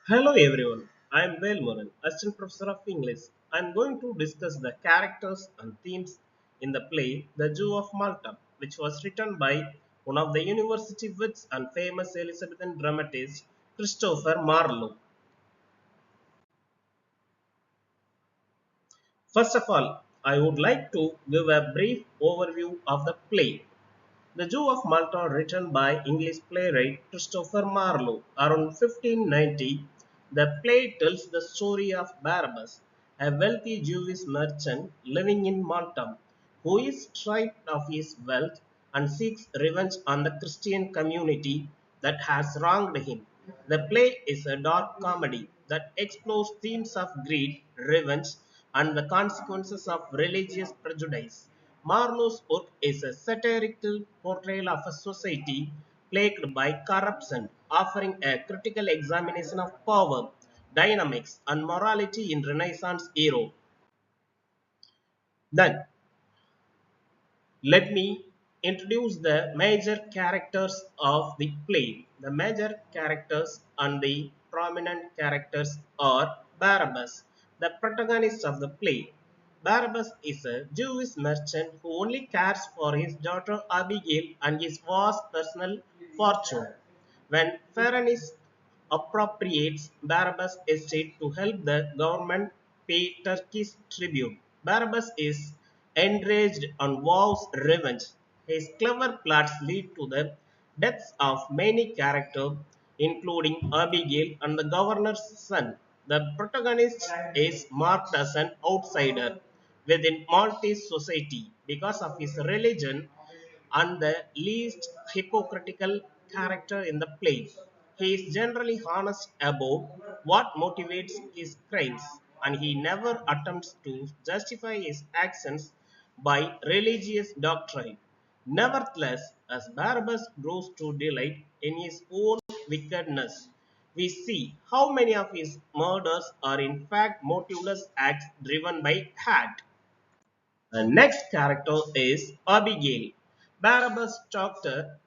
Hello everyone, I am Vel Moran, Assistant Professor of English. I am going to discuss the characters and themes in the play The Jew of Malta, which was written by one of the university wits and famous Elizabethan dramatist Christopher Marlowe. First of all, I would like to give a brief overview of the play. The Jew of Malta, written by English playwright Christopher Marlowe around 1590, the play tells the story of Barabbas, a wealthy Jewish merchant living in Malta, who is stripped of his wealth and seeks revenge on the Christian community that has wronged him. The play is a dark comedy that explores themes of greed, revenge, and the consequences of religious prejudice. Marlowe's work is a satirical portrayal of a society plagued by corruption, offering a critical examination of power, dynamics, and morality in Renaissance era. Then, let me introduce the major characters of the play. The major characters and the prominent characters are Barabbas, the protagonist of the play. Barabbas is a Jewish merchant who only cares for his daughter Abigail and his vast personal fortune. When Pharaoh appropriates Barabbas' estate to help the government pay Turkey's tribute, Barabbas is enraged and vows revenge. His clever plots lead to the deaths of many characters, including Abigail and the governor's son. The protagonist is marked as an outsider within Maltese society because of his religion and the least hypocritical character in the play. He is generally honest about what motivates his crimes, and he never attempts to justify his actions by religious doctrine. Nevertheless, as Barabbas grows to delight in his own wickedness, we see how many of his murders are in fact motiveless acts driven by hate. The next character is Abigail. Barabbas' daughter,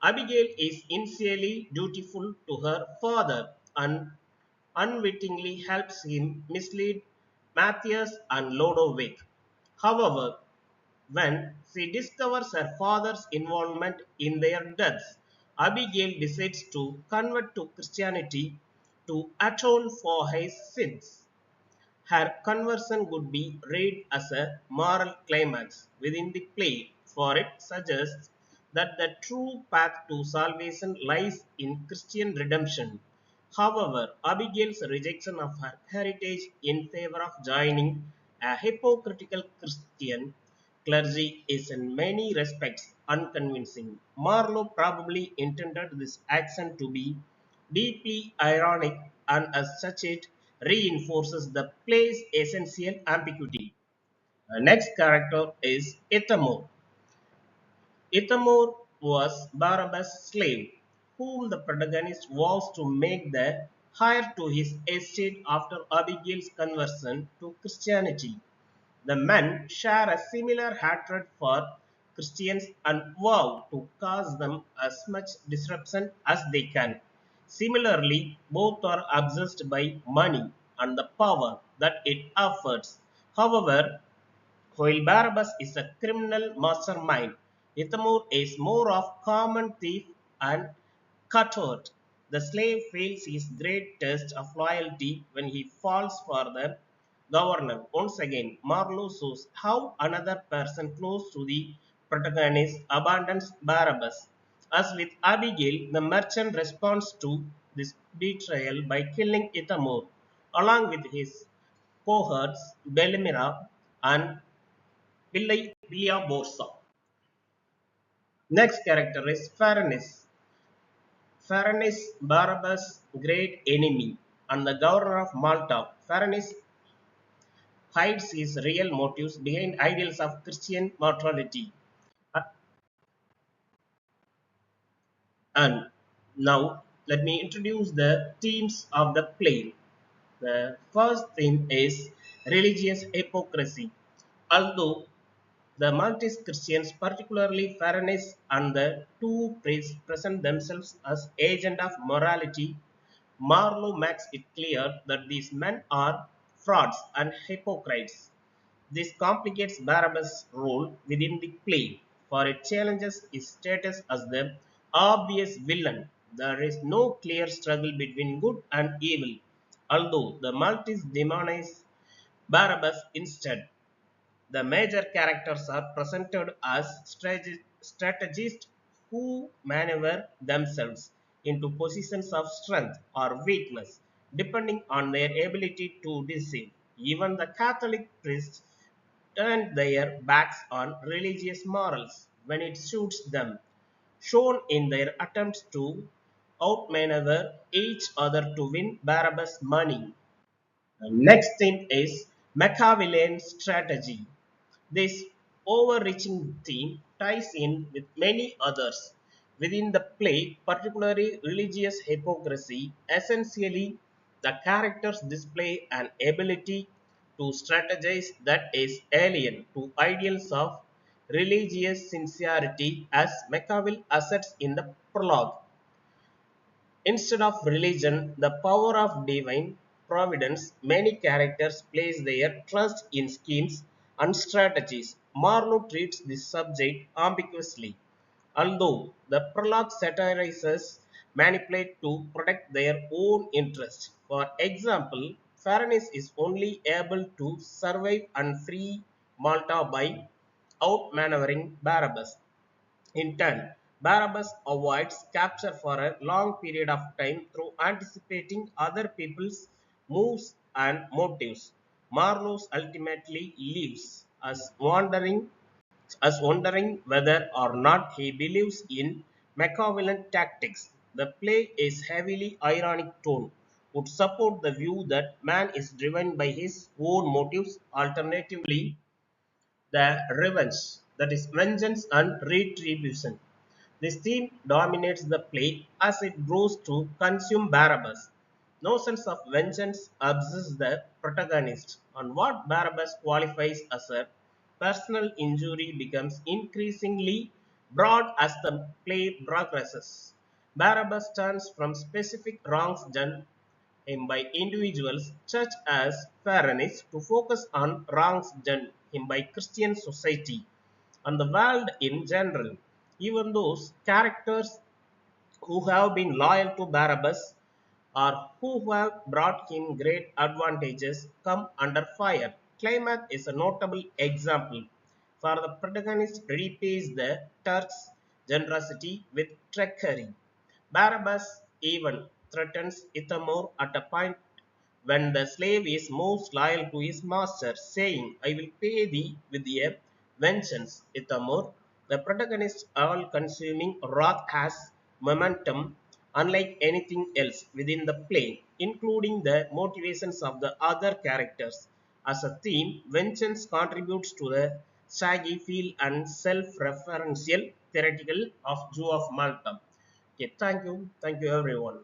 Abigail is initially dutiful to her father and unwittingly helps him mislead Matthias and Lodovic. However, when she discovers her father's involvement in their deaths, Abigail decides to convert to Christianity to atone for his sins. Her conversion would be read as a moral climax within the play, for it suggests that the true path to salvation lies in Christian redemption. However, Abigail's rejection of her heritage in favor of joining a hypocritical Christian clergy is in many respects unconvincing. Marlowe probably intended this action to be deeply ironic, and as such it reinforces the play's essential ambiguity. The next character is Ithamore. Ithamore was Barabbas' slave, whom the protagonist vows to make the heir to his estate after Abigail's conversion to Christianity. The men share a similar hatred for Christians and vow to cause them as much disruption as they can. Similarly, both are obsessed by money and the power that it offers. However, while Barabbas is a criminal mastermind, Ithamore is more of common thief and cutthroat. The slave fails his great test of loyalty when he falls for the governor. Once again, Marlowe shows how another person close to the protagonist abandons Barabbas. As with Abigail, the merchant responds to this betrayal by killing Ithamore, along with his cohorts Belimira and Villa Borsa. Next character is Faranis. Faranis, Barabbas' great enemy and the governor of Malta. Faranis hides his real motives behind ideals of Christian morality. Uh, And now let me introduce the themes of the play. The first theme is religious hypocrisy. Although the Maltese Christians, particularly Faranese and the two priests, present themselves as agents of morality, Marlowe makes it clear that these men are frauds and hypocrites. This complicates Barabbas' role within the play, for it challenges his status as the obvious villain. There is no clear struggle between good and evil, although the Maltese demonize Barabbas instead. The major characters are presented as strategists who maneuver themselves into positions of strength or weakness, depending on their ability to deceive. Even the Catholic priests turn their backs on religious morals when it suits them, shown in their attempts to outmaneuver each other to win Barabbas' money. The next theme is Machiavellian strategy. This overreaching theme ties in with many others within the play, particularly religious hypocrisy. Essentially, the characters display an ability to strategize that is alien to ideals of religious sincerity, as Machiavelli asserts in the prologue. Instead of religion, the power of divine providence, many characters place their trust in schemes and strategies. Marlowe treats this subject ambiguously, although the prologue satirizes manipulate to protect their own interests. For example, Farnese is only able to survive and free Malta by outmaneuvering Barabbas. In turn, Barabbas avoids capture for a long period of time through anticipating other people's moves and motives. Marlowe ultimately leaves us wondering whether or not he believes in Machiavellian tactics. The play is heavily ironic tone would support the view that man is driven by his own motives. Alternatively, the revenge, that is vengeance and retribution. This theme dominates the play as it grows to consume Barabbas. Notions of vengeance obsess the protagonist, and what Barabbas qualifies as a personal injury becomes increasingly broad as the play progresses. Barabbas turns from specific wrongs done him by individuals such as Pharaohs to focus on wrongs done him by Christian society and the world in general. Even those characters who have been loyal to Barabbas or who have brought him great advantages come under fire. Climax is a notable example, for the protagonist repays the Turks' generosity with treachery. Barabbas even threatens Ithamor at a point when the slave is most loyal to his master, saying, I will pay thee with a vengeance. Ithamor, the protagonist's all consuming wrath has momentum unlike anything else within the play, including the motivations of the other characters. As a theme, vengeance contributes to the saggy feel and self-referential theoretical of Jew of Malta. Okay, thank you. Thank you everyone.